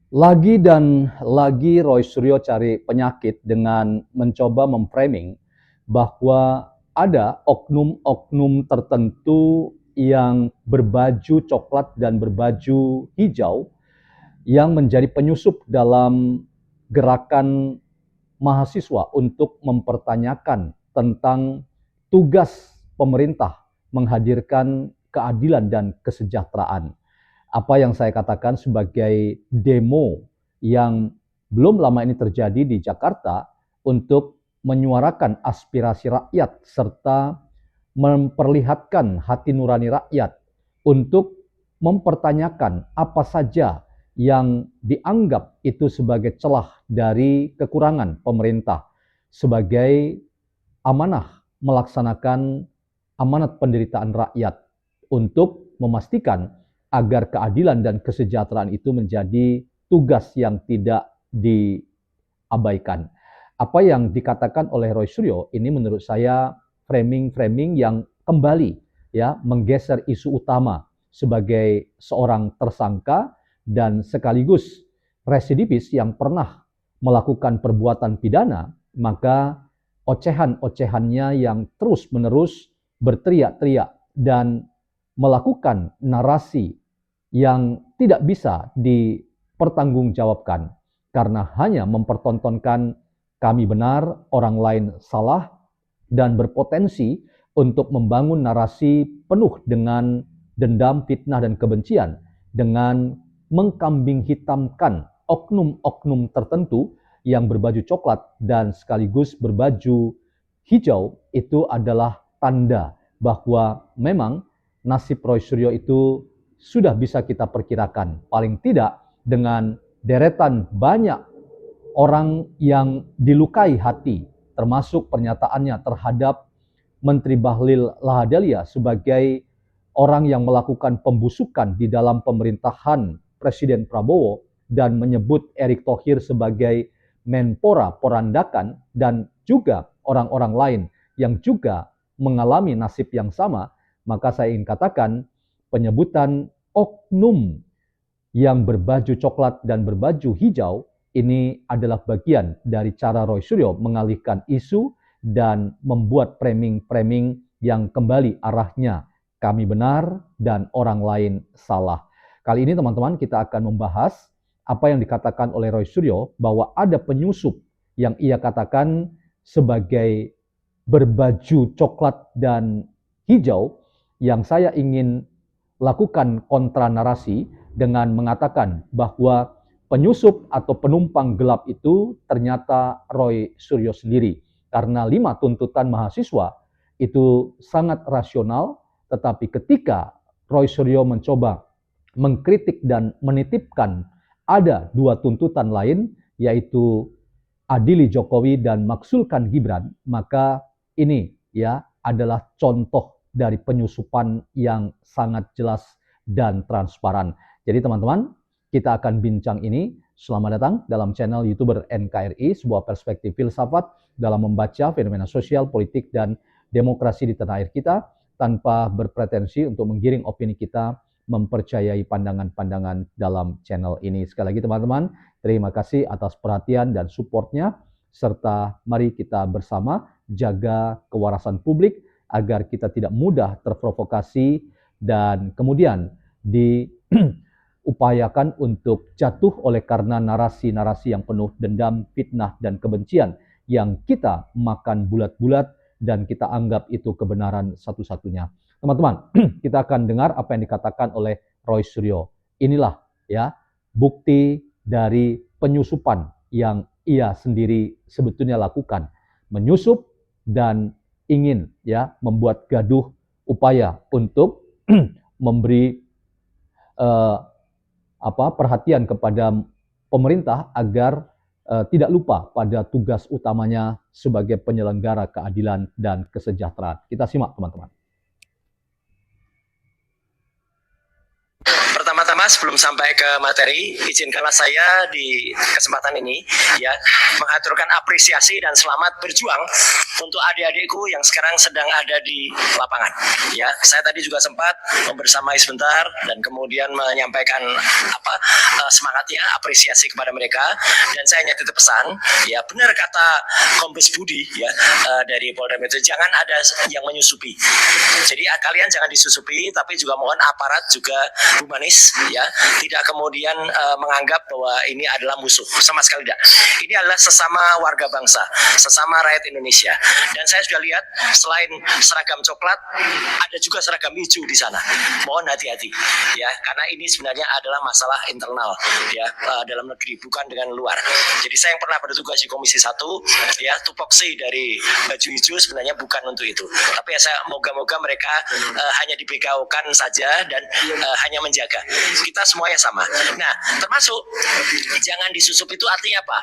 Lagi dan lagi Roy Suryo cari penyakit dengan mencoba memframing bahwa ada oknum-oknum tertentu yang berbaju coklat dan berbaju hijau yang menjadi penyusup dalam gerakan mahasiswa untuk mempertanyakan tentang tugas pemerintah menghadirkan keadilan dan kesejahteraan. Apa yang saya katakan sebagai demo yang belum lama ini terjadi di Jakarta untuk menyuarakan aspirasi rakyat serta memperlihatkan hati nurani rakyat untuk mempertanyakan apa saja yang dianggap itu sebagai celah dari kekurangan pemerintah sebagai amanah melaksanakan amanat penderitaan rakyat untuk memastikan agar keadilan dan kesejahteraan itu menjadi tugas yang tidak diabaikan. Apa yang dikatakan oleh Roy Suryo ini menurut saya framing-framing yang kembali ya menggeser isu utama sebagai seorang tersangka dan sekaligus residivis yang pernah melakukan perbuatan pidana, maka ocehan-ocehannya yang terus-menerus berteriak-teriak dan melakukan narasi yang tidak bisa dipertanggungjawabkan karena hanya mempertontonkan kami benar, orang lain salah, dan berpotensi untuk membangun narasi penuh dengan dendam, fitnah, dan kebencian dengan mengkambing hitamkan oknum-oknum tertentu yang berbaju coklat dan sekaligus berbaju hijau itu adalah tanda bahwa memang nasib Roy Suryo itu sudah bisa kita perkirakan. Paling tidak dengan deretan banyak orang yang dilukai hati, termasuk pernyataannya terhadap Menteri Bahlil Lahadalia sebagai orang yang melakukan pembusukan di dalam pemerintahan Presiden Prabowo dan menyebut Erick Thohir sebagai Menpora porandakan dan juga orang-orang lain yang juga mengalami nasib yang sama, maka saya ingin katakan penyebutan oknum yang berbaju coklat dan berbaju hijau ini adalah bagian dari cara Roy Suryo mengalihkan isu dan membuat framing-framing yang kembali arahnya kami benar dan orang lain salah. Kali ini teman-teman kita akan membahas apa yang dikatakan oleh Roy Suryo bahwa ada penyusup yang ia katakan sebagai berbaju coklat dan hijau yang saya ingin lakukan kontra narasi dengan mengatakan bahwa penyusup atau penumpang gelap itu ternyata Roy Suryo sendiri. Karena 5 tuntutan mahasiswa itu sangat rasional, tetapi ketika Roy Suryo mencoba mengkritik dan menitipkan ada 2 tuntutan lain, yaitu adili Jokowi dan maksulkan Gibran, maka ini ya adalah contoh dari penyusupan yang sangat jelas dan transparan. Jadi teman-teman, kita akan bincang ini. Selamat datang dalam channel YouTuber NKRI, sebuah perspektif filsafat dalam membaca fenomena sosial, politik, dan demokrasi di tanah air kita tanpa berpretensi untuk menggiring opini kita mempercayai pandangan-pandangan dalam channel ini. Sekali lagi teman-teman, terima kasih atas perhatian dan supportnya, serta mari kita bersama jaga kewarasan publik agar kita tidak mudah terprovokasi dan kemudian diupayakan untuk jatuh oleh karena narasi-narasi yang penuh dendam, fitnah, dan kebencian yang kita makan bulat-bulat dan kita anggap itu kebenaran satu-satunya. Teman-teman, kita akan dengar apa yang dikatakan oleh Roy Suryo. Inilah ya bukti dari penyusupan yang ia sendiri sebetulnya lakukan, menyusup dan ingin ya membuat gaduh upaya untuk memberi perhatian kepada pemerintah agar tidak lupa pada tugas utamanya sebagai penyelenggara keadilan dan kesejahteraan. Kita simak teman-teman. Pertama-tama sebelum sampai ke materi, izinkanlah saya di kesempatan ini ya mengaturkan apresiasi dan selamat berjuang untuk adik-adikku yang sekarang sedang ada di lapangan. Ya, saya tadi juga sempat membersamai sebentar dan kemudian menyampaikan semangatnya, apresiasi kepada mereka, dan saya hanya titip pesan, ya benar kata Kombes Budi ya dari Polda Metro, jangan ada yang menyusupi. Jadi kalian jangan disusupi, tapi juga mohon aparat juga humanis ya, tidak kemudian menganggap bahwa ini adalah musuh, sama sekali tidak. Ini adalah sesama warga bangsa, sesama rakyat Indonesia. Dan saya sudah lihat selain seragam coklat, ada juga seragam hijau di sana. Mohon hati-hati ya, karena ini sebenarnya adalah masalah internal ya dalam negeri, bukan dengan luar. Jadi saya yang pernah bertugas di Komisi 1 ya, tupoksi dari baju hijau sebenarnya bukan untuk itu. Tapi ya saya moga-moga mereka hanya dibegaokan saja dan hanya menjaga. Kita semuanya sama. Nah, termasuk jangan disusup itu artinya apa?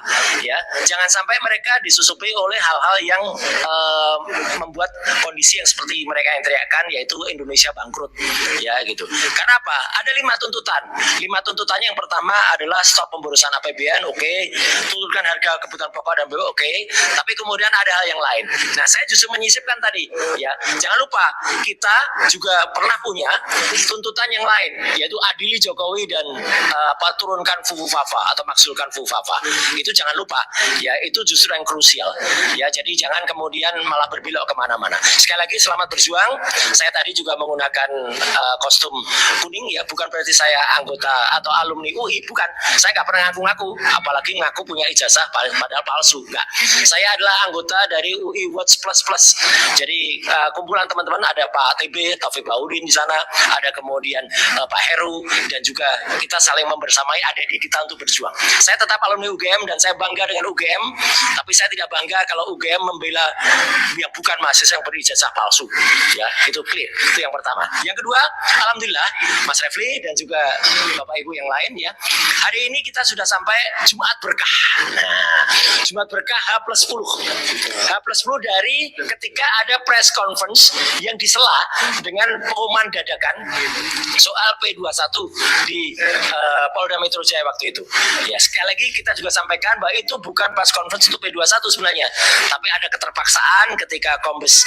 Ya, jangan sampai mereka disusupi oleh hal-hal yang membuat kondisi yang seperti mereka yang teriakkan, yaitu Indonesia bangkrut. Ya, gitu. Karena apa? Ada 5 tuntutan. 5 tuntutannya yang pertama adalah stop pemborosan APBN, oke. Turunkan harga kebutuhan pokok dan BO, oke. Tapi kemudian ada hal yang lain. Nah, saya justru menyisipkan tadi, ya. Jangan lupa kita juga pernah punya tuntutan yang lain, yaitu adili Jokowi dan turunkan FUFAFA atau maksulkan FUFAFA. Itu jangan lupa, ya, itu justru yang krusial. Ya, jadi jangan kemudian malah berbelok kemana-mana. Sekali lagi selamat berjuang. Saya tadi juga menggunakan kostum kuning, ya, bukan berarti saya anggota atau alumni UI, bukan. Saya nggak pernah ngaku-ngaku, apalagi ngaku punya ijazah padahal palsu. Enggak. Saya adalah anggota dari UI Watch Plus Plus. Jadi kumpulan teman-teman ada Pak TB, Taufik Baudin di sana, ada kemudian Pak Heru, dan juga kita saling membersamai adik-adik kita untuk berjuang. Saya tetap alumni UGM dan saya bangga dengan UGM, tapi saya tidak bangga kalau UGM membela yang bukan mahasiswa yang berijazah palsu. Ya, itu clear. Itu yang pertama. Yang kedua, alhamdulillah Mas Refli dan juga Bapak Ibu yang lain ya, hari ini kita sudah sampai Jumat Berkah. Nah, Jumat Berkah H+10. H+10 dari ketika ada press conference yang disela dengan pengumuman dadakan soal P21 di Polda Metro Jaya waktu itu. Ya, sekali lagi kita juga sampaikan bahwa itu bukan press conference untuk P21 sebenarnya, tapi ada keterpaksaan ketika Kombes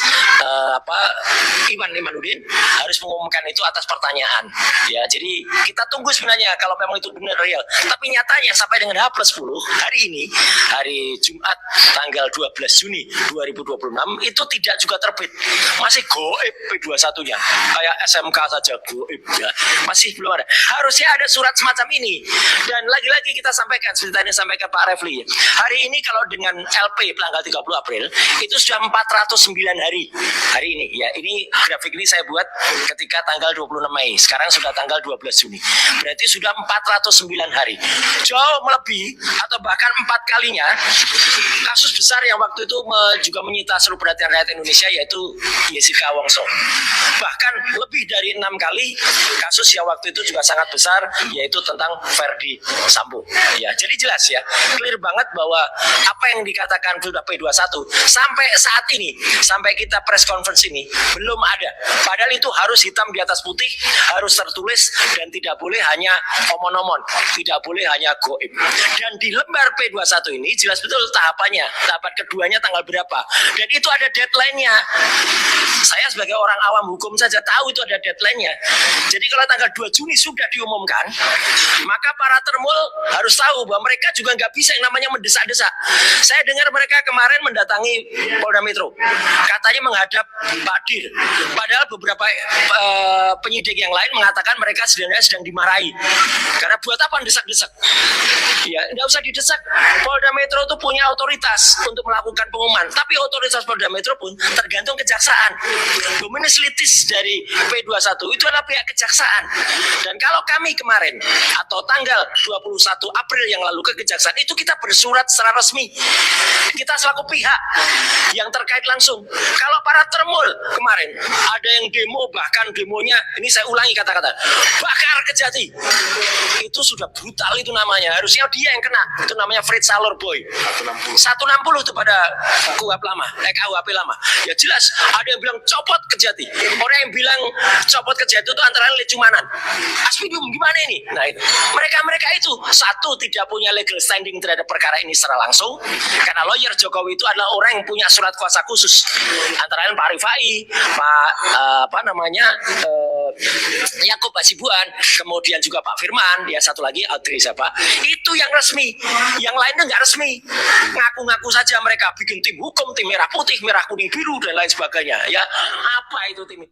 Iwan Imanuddin harus mengumumkan itu atas pertanyaan. Ya, jadi kita tunggu sebenarnya kalau memang itu benar real. Tapi nyatanya sampai dengan H+10 hari ini, hari Jumat tanggal 12 Juni 2026 itu tidak juga terbit. Masih goib P21-nya. Kayak SMK saja goib ya. Masih belum ada. Harusnya ada surat semacam ini. Dan lagi-lagi kita sampaikan, seperti tadi sampaikan Pak Refli. Hari ini kalau dengan LP tanggal 30 April itu sudah 409 hari. Hari ini ya. Ini grafik ini saya buat ketika tanggal 26 Mei. Sekarang sudah tanggal 12 Juni. Berarti sudah 409 hari. Jauh melebihi atau bahkan 4 kalinya kasus besar yang waktu itu juga menyita seluruh perhatian rakyat Indonesia, yaitu Jessica Wongso. Bahkan lebih dari 6 kali kasus yang waktu itu juga sangat besar, yaitu tentang Verdi Sambo. Ya, jadi jelas ya, clear banget bahwa apa yang dikatakan sudah P21 sampai saat ini, sampai kita press conference ini belum ada. Padahal itu harus hitam di atas putih, harus tertulis dan tidak boleh hanya omon-omon, tidak boleh hanya goib. Dan di lembar P21 ini jelas betul tahapannya, tahapan keduanya tanggal berapa, dan itu ada deadline-nya. Saya sebagai orang awam hukum saja tahu itu ada deadline-nya. Jadi kalau tanggal 2 Juni sudah diumumkan, maka para termul harus tahu bahwa mereka juga nggak bisa yang namanya mendesak-desak. Saya dengar mereka kemarin mendatangi Polda Metro, katanya menghadap Pak Dir. Padahal beberapa penyidik yang lain mengatakan mereka sebenarnya sedang dimarahi. Karena buat apa mendesak-desak? Ya, nggak usah didesak. Polda Metro itu punya otoritas untuk melakukan pengumuman, tapi otoritas Polda Metro pun tergantung kejaksaan. Dominus litis dari P21 itu adalah pihak kejaksaan. Dan kalau kami kemarin atau tanggal 21 April yang lalu ke kejaksaan, itu kita bersurat secara resmi. Kita selaku pihak yang terkait langsung. Kalau para termul kemarin ada yang demo, bahkan demonya, ini saya ulangi kata-kata, bakar Kejati. Itu sudah brutal itu namanya. Harusnya dia yang kena. Itu namanya Fred Salor Boy. 160 itu pada KUHP lama, KUHP lama. Ya jelas ada yang bilang copot Kejati. Orang yang bilang copot Kejati itu antara Lecumanan, Asmi individuum gimana ini? Nah itu mereka itu satu tidak punya legal standing terhadap perkara ini secara langsung, karena lawyer Jokowi itu adalah orang yang punya surat kuasa khusus, antara lain Pak Rifai, Pak Yakub Hasibuan, kemudian juga Pak Firman, ya satu lagi Audrey siapa? Itu yang resmi, yang lainnya nggak resmi, ngaku-ngaku saja mereka bikin tim hukum, tim merah putih, merah kuning biru dan lain sebagainya. Ya apa itu tim?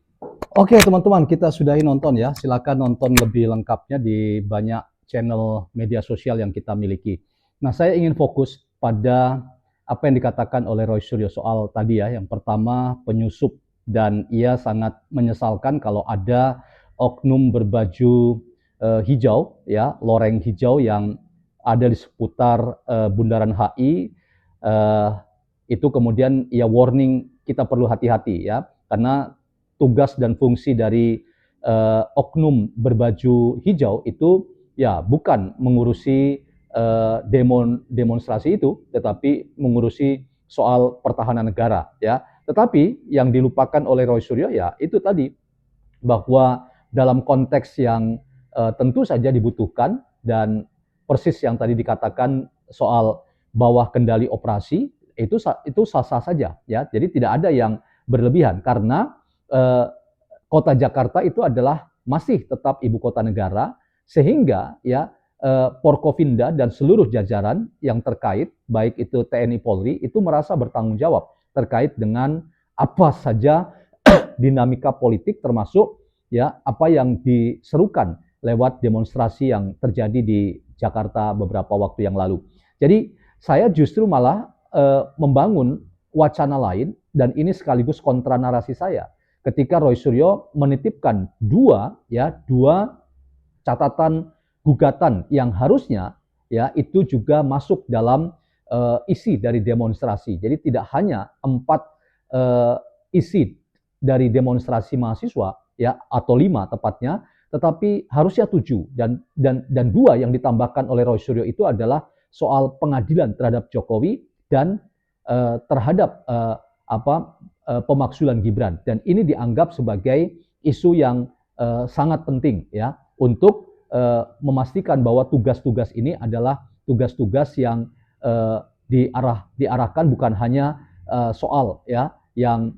Oke teman-teman, kita sudahi nonton ya. Silakan nonton lebih lengkapnya di banyak channel media sosial yang kita miliki. Nah, saya ingin fokus pada apa yang dikatakan oleh Roy Suryo soal tadi ya. Yang pertama, penyusup, dan ia sangat menyesalkan kalau ada oknum berbaju hijau ya, loreng hijau yang ada di seputar Bundaran HI. Itu kemudian ia warning kita perlu hati-hati ya, karena tugas dan fungsi dari oknum berbaju hijau itu ya bukan mengurusi demonstrasi itu, tetapi mengurusi soal pertahanan negara ya. Tetapi yang dilupakan oleh Roy Suryo ya itu tadi, bahwa dalam konteks yang tentu saja dibutuhkan, dan persis yang tadi dikatakan soal bawah kendali operasi itu sah-sah saja ya. Jadi tidak ada yang berlebihan, karena kota Jakarta itu adalah masih tetap ibu kota negara, sehingga ya Porkovinda dan seluruh jajaran yang terkait, baik itu TNI Polri, itu merasa bertanggung jawab terkait dengan apa saja dinamika politik, termasuk ya apa yang diserukan lewat demonstrasi yang terjadi di Jakarta beberapa waktu yang lalu. Jadi saya justru malah membangun wacana lain, dan ini sekaligus kontra narasi saya ketika Roy Suryo menitipkan dua catatan gugatan yang harusnya ya itu juga masuk dalam isi dari demonstrasi. Jadi tidak hanya 4 isi dari demonstrasi mahasiswa ya, atau 5 tepatnya, tetapi harusnya 7, dan 2 yang ditambahkan oleh Roy Suryo itu adalah soal pengadilan terhadap Jokowi dan terhadap pemaksulan Gibran, dan ini dianggap sebagai isu yang sangat penting ya untuk memastikan bahwa tugas-tugas ini adalah tugas-tugas yang diarahkan bukan hanya soal ya yang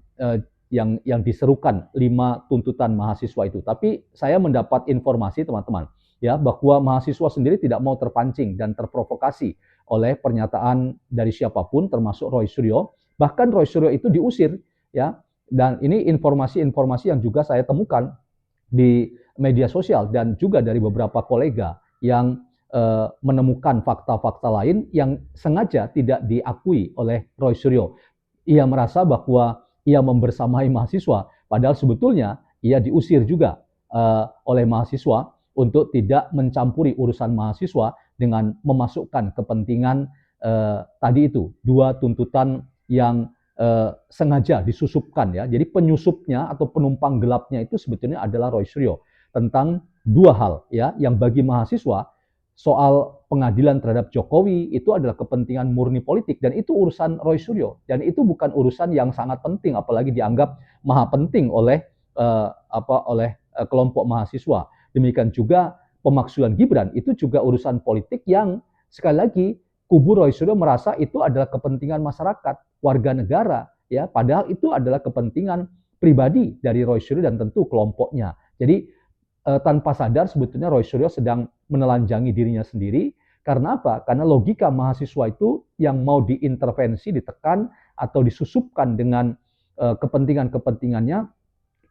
diserukan 5 tuntutan mahasiswa itu, tapi saya mendapat informasi teman-teman ya bahwa mahasiswa sendiri tidak mau terpancing dan terprovokasi oleh pernyataan dari siapapun termasuk Roy Suryo. Bahkan Roy Suryo itu diusir ya, dan ini informasi-informasi yang juga saya temukan di media sosial dan juga dari beberapa kolega yang menemukan fakta-fakta lain yang sengaja tidak diakui oleh Roy Suryo. Ia merasa bahwa ia membersamai mahasiswa, padahal sebetulnya ia diusir juga oleh mahasiswa untuk tidak mencampuri urusan mahasiswa dengan memasukkan kepentingan tadi itu, 2 tuntutan yang sengaja disusupkan ya. Jadi penyusupnya atau penumpang gelapnya itu sebetulnya adalah Roy Suryo, tentang 2 hal ya, yang bagi mahasiswa soal pengadilan terhadap Jokowi itu adalah kepentingan murni politik, dan itu urusan Roy Suryo, dan itu bukan urusan yang sangat penting, apalagi dianggap maha penting oleh kelompok mahasiswa. Demikian juga pemaksulan Gibran itu juga urusan politik yang sekali lagi kubu Roy Suryo merasa itu adalah kepentingan masyarakat, warga negara ya, padahal itu adalah kepentingan pribadi dari Roy Suryo dan tentu kelompoknya. Jadi tanpa sadar sebetulnya Roy Suryo sedang menelanjangi dirinya sendiri. Karena apa? Karena logika mahasiswa itu yang mau diintervensi, ditekan atau disusupkan dengan kepentingan-kepentingannya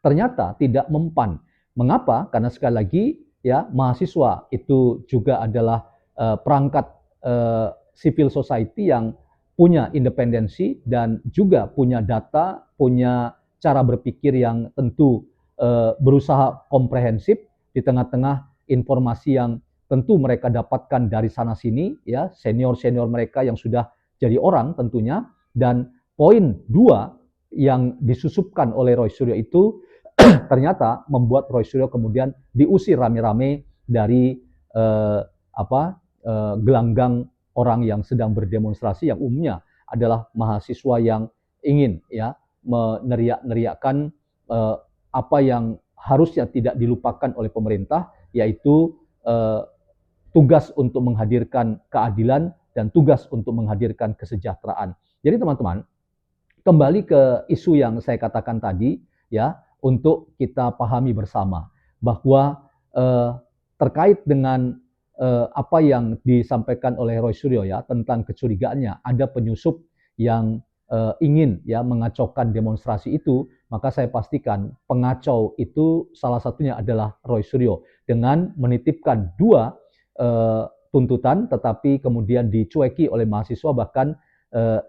ternyata tidak mempan. Mengapa? Karena sekali lagi ya, mahasiswa itu juga adalah perangkat civil society yang punya independensi dan juga punya data, punya cara berpikir yang tentu berusaha komprehensif di tengah-tengah informasi yang tentu mereka dapatkan dari sana sini ya, senior-senior mereka yang sudah jadi orang tentunya. Dan poin 2 yang disusupkan oleh Roy Suryo itu ternyata membuat Roy Suryo kemudian diusir rame-rame dari gelanggang orang yang sedang berdemonstrasi, yang umumnya adalah mahasiswa yang ingin ya meneriak-neriakkan apa yang harusnya tidak dilupakan oleh pemerintah, yaitu tugas untuk menghadirkan keadilan dan tugas untuk menghadirkan kesejahteraan. Jadi teman-teman, kembali ke isu yang saya katakan tadi, ya, untuk kita pahami bersama bahwa terkait dengan apa yang disampaikan oleh Roy Suryo ya tentang kecurigaannya ada penyusup yang ingin ya mengacaukan demonstrasi itu, maka saya pastikan pengacau itu salah satunya adalah Roy Suryo dengan menitipkan dua tuntutan, tetapi kemudian dicueki oleh mahasiswa. Bahkan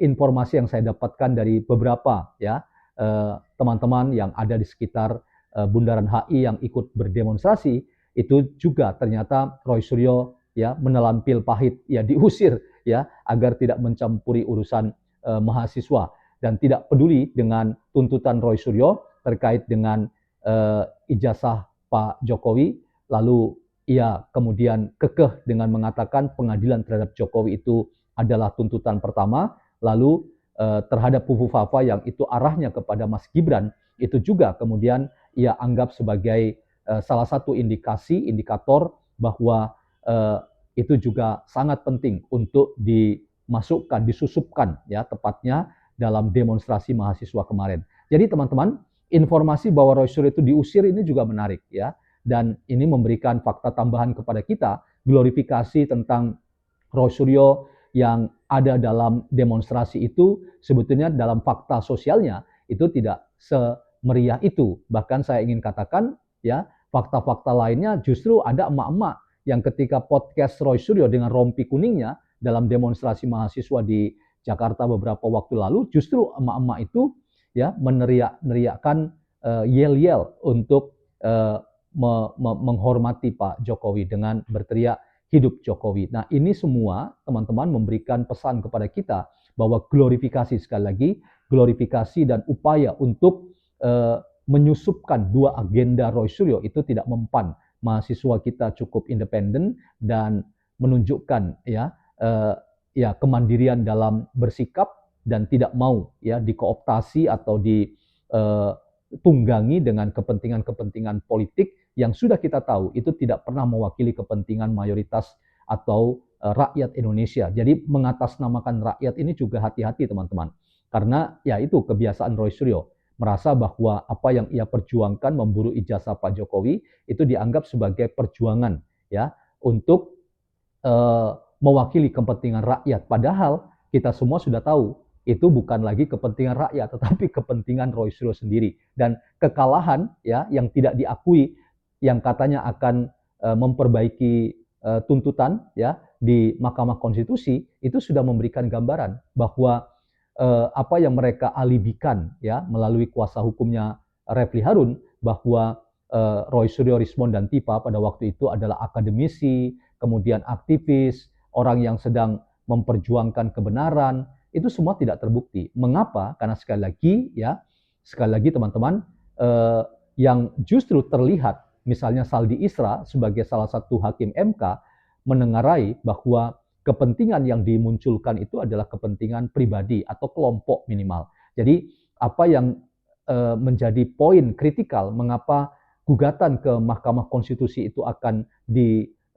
informasi yang saya dapatkan dari beberapa ya teman-teman yang ada di sekitar Bundaran HI yang ikut berdemonstrasi, itu juga ternyata Roy Suryo ya menelan pil pahit, ya diusir ya agar tidak mencampuri urusan mahasiswa dan tidak peduli dengan tuntutan Roy Suryo terkait dengan ijazah Pak Jokowi. Lalu ia kemudian kekeh dengan mengatakan pengadilan terhadap Jokowi itu adalah tuntutan pertama. Lalu terhadap Fufu Fafa yang itu arahnya kepada Mas Gibran, itu juga kemudian ia anggap sebagai salah satu indikator bahwa itu juga sangat penting untuk dimasukkan, disusupkan ya tepatnya dalam demonstrasi mahasiswa kemarin. Jadi teman-teman, informasi bahwa Roy Suryo itu diusir ini juga menarik ya, dan ini memberikan fakta tambahan kepada kita, glorifikasi tentang Roy Suryo yang ada dalam demonstrasi itu sebetulnya dalam fakta sosialnya itu tidak semeriah itu. Bahkan saya ingin katakan ya, fakta-fakta lainnya justru ada emak-emak yang ketika podcast Roy Suryo dengan rompi kuningnya dalam demonstrasi mahasiswa di Jakarta beberapa waktu lalu, justru emak-emak itu ya meneriakkan yel-yel untuk menghormati Pak Jokowi dengan berteriak hidup Jokowi. Nah, ini semua teman-teman memberikan pesan kepada kita bahwa glorifikasi, sekali lagi, glorifikasi dan upaya untuk menyusupkan dua agenda Roy Suryo itu tidak mempan. Mahasiswa kita cukup independen dan menunjukkan ya kemandirian dalam bersikap dan tidak mau ya dikooptasi atau ditunggangi dengan kepentingan-kepentingan politik yang sudah kita tahu itu tidak pernah mewakili kepentingan mayoritas atau rakyat Indonesia. Jadi mengatasnamakan rakyat ini juga hati-hati teman-teman. Karena ya itu kebiasaan Roy Suryo, merasa bahwa apa yang ia perjuangkan memburu ijazah Pak Jokowi itu dianggap sebagai perjuangan ya untuk mewakili kepentingan rakyat. Padahal kita semua sudah tahu itu bukan lagi kepentingan rakyat, tetapi kepentingan Roy Suryo sendiri. Dan kekalahan ya yang tidak diakui, yang katanya akan memperbaiki tuntutan ya di Mahkamah Konstitusi, itu sudah memberikan gambaran bahwa apa yang mereka alibikan ya melalui kuasa hukumnya Refli Harun bahwa Roy Suryo, Rismond dan Tipa pada waktu itu adalah akademisi, kemudian aktivis, orang yang sedang memperjuangkan kebenaran, itu semua tidak terbukti. Mengapa? Karena sekali lagi teman-teman, yang justru terlihat misalnya Saldi Isra sebagai salah satu hakim MK menengarai bahwa kepentingan yang dimunculkan itu adalah kepentingan pribadi atau kelompok minimal. Jadi apa yang menjadi poin kritikal mengapa gugatan ke Mahkamah Konstitusi itu akan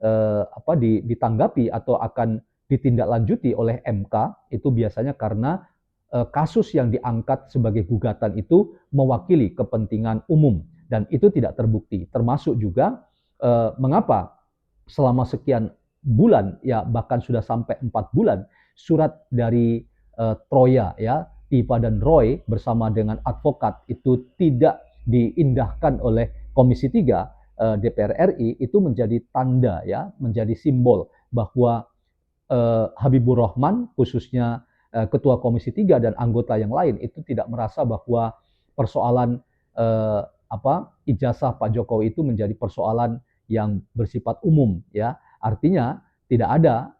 ditanggapi atau akan ditindaklanjuti oleh MK itu biasanya karena kasus yang diangkat sebagai gugatan itu mewakili kepentingan umum dan itu tidak terbukti. Termasuk juga mengapa selama sekian bulan ya bahkan sudah sampai 4 bulan surat dari Troya ya Tipa dan Roy bersama dengan advokat itu tidak diindahkan oleh Komisi 3 DPR RI, itu menjadi tanda ya, menjadi simbol bahwa Habibur Rahman khususnya Ketua Komisi 3 dan anggota yang lain itu tidak merasa bahwa persoalan ijazah Pak Jokowi itu menjadi persoalan yang bersifat umum ya. Artinya tidak ada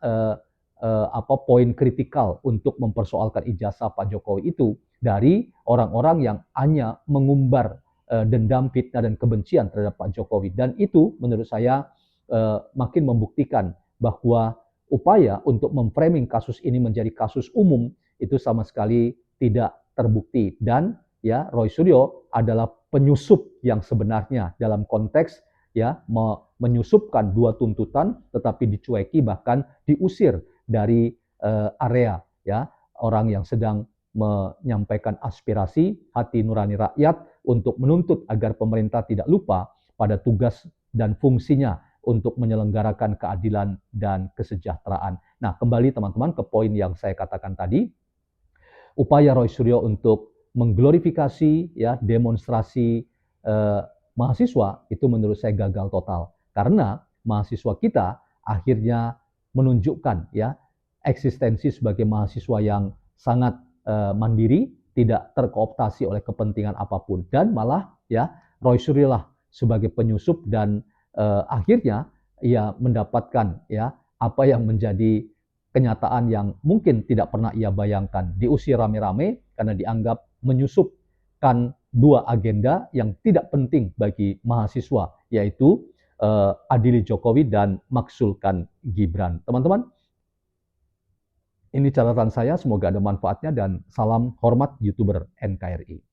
poin kritikal untuk mempersoalkan ijazah Pak Jokowi itu dari orang-orang yang hanya mengumbar dendam, fitnah dan kebencian terhadap Pak Jokowi. Dan itu menurut saya makin membuktikan bahwa upaya untuk memframing kasus ini menjadi kasus umum itu sama sekali tidak terbukti. Dan ya Roy Suryo adalah penyusup yang sebenarnya dalam konteks ya menyusupkan dua tuntutan tetapi dicueki bahkan diusir dari area ya orang yang sedang menyampaikan aspirasi hati nurani rakyat untuk menuntut agar pemerintah tidak lupa pada tugas dan fungsinya untuk menyelenggarakan keadilan dan kesejahteraan. Nah, kembali teman-teman ke poin yang saya katakan tadi, upaya Roy Suryo untuk mengglorifikasi ya demonstrasi mahasiswa itu menurut saya gagal total karena mahasiswa kita akhirnya menunjukkan ya eksistensi sebagai mahasiswa yang sangat mandiri, tidak terkooptasi oleh kepentingan apapun dan malah ya Roy Suryo lah sebagai penyusup dan akhirnya ia mendapatkan ya apa yang menjadi kenyataan yang mungkin tidak pernah ia bayangkan, diusir rame-rame karena dianggap menyusupkan dua agenda yang tidak penting bagi mahasiswa, yaitu adili Jokowi dan maksulkan Gibran. Teman-teman, ini catatan saya, semoga ada manfaatnya dan salam hormat YouTuber NKRI.